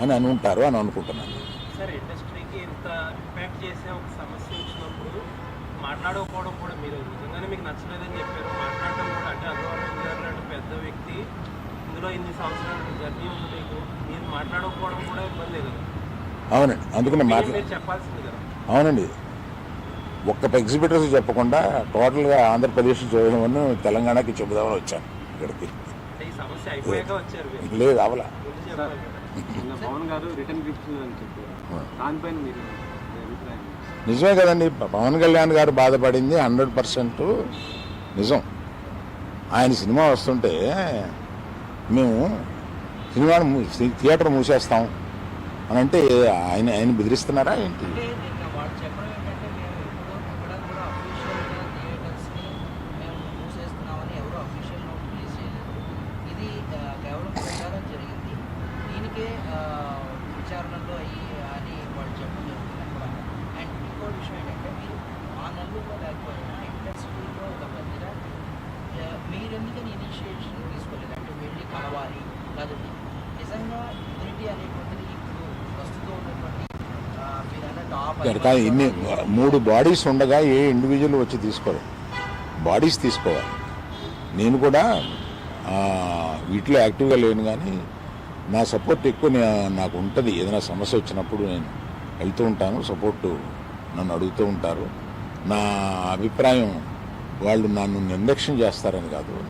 అని అనుకుంటారు అని అనుకుంటున్నాను. సార్, ఇండస్ట్రీకి ఇంత ఇంపాక్ట్ చేసే ఒక సమస్య వచ్చినప్పుడు మాట్లాడకపోవడం కూడా మీరు నిజంగానే మీకు నచ్చలేదని చెప్పారు. మాట్లాడటం కూడా అంటే అల్లు గారు లాంటి పెద్ద వ్యక్తి ఇందులో ఇన్ని సంవత్సరాల జర్నీ ఉంది మీకు, మీరు మాట్లాడకపోవడం కూడా ఇబ్బంది కదా. అవునండి, అందుకని మీరు చెప్పాల్సింది కదా. అవునండి, ఒక్క ఎగ్జిబిటర్స్ చెప్పకుండా టోటల్గా ఆంధ్రప్రదేశ్ చూడమని తెలంగాణకి చెబుదామని వచ్చాను ఇక్కడికి. ఈ సమస్య అయిపోయాక వచ్చారు మీరు. లేదు అవలా. ముందు చెప్పాలి కదా. పవన్ గారు రిటర్న్ గిఫ్ట్స్ అని చెప్పారు, దానిపైన మీరు అభిప్రాయం? నిజమే కదండి, పవన్ కళ్యాణ్ గారు బాధపడింది 100% నిజం. ఆయన సినిమా వస్తుంటే మేము థియేటర్ మూసేస్తాం అని అంటే ఆయన బెదిరిస్తున్నారా ఏంటి? అంటే నిన్న వాళ్ళు చెప్పడం ఏంటంటే మేము ఎక్కడ కూడా అఫీషియల్గా థియేటర్స్ని మేము మూసేస్తున్నామని ఎవరు అఫీషియల్ నోట్ రిలీజ్ చేయలేదు. ఇది కేవలం ప్రచారం జరిగింది, దీనికే విచారణలో అయ్యి అని వాళ్ళు చెప్పడం జరుగుతుంది అక్కడ. అండ్ ఇంకో విషయం ఏంటంటే మీరు ఆ నెలల్లో లేకపోయినా ఇండస్ట్రీలో ఒక పెద్దగా మీరు ఎందుకని ఇనిషియేషన్ తీసుకోలేదు, అంటే వెళ్ళి కలవాలి కాదండి. నిజంగా యూనిటీ అనేటువంటిది ఇప్పుడు ప్రస్తుతం ఉన్నటువంటి కానీ ఇన్ని 3 బాడీస్ ఉండగా ఏ ఇండివిజువల్ వచ్చి తీసుకోరు, బాడీస్ తీసుకోవాలి. నేను కూడా వీటిలో యాక్టివ్గా లేను, కానీ నా సపోర్ట్ ఎక్కువ నాకు ఉంటుంది. ఏదైనా సమస్య వచ్చినప్పుడు నేను వెళ్తూ ఉంటాను, సపోర్టు నన్ను అడుగుతూ ఉంటారు. నా అభిప్రాయం వాళ్ళు నన్ను నిర్లక్ష్యం చేస్తారని కాదు,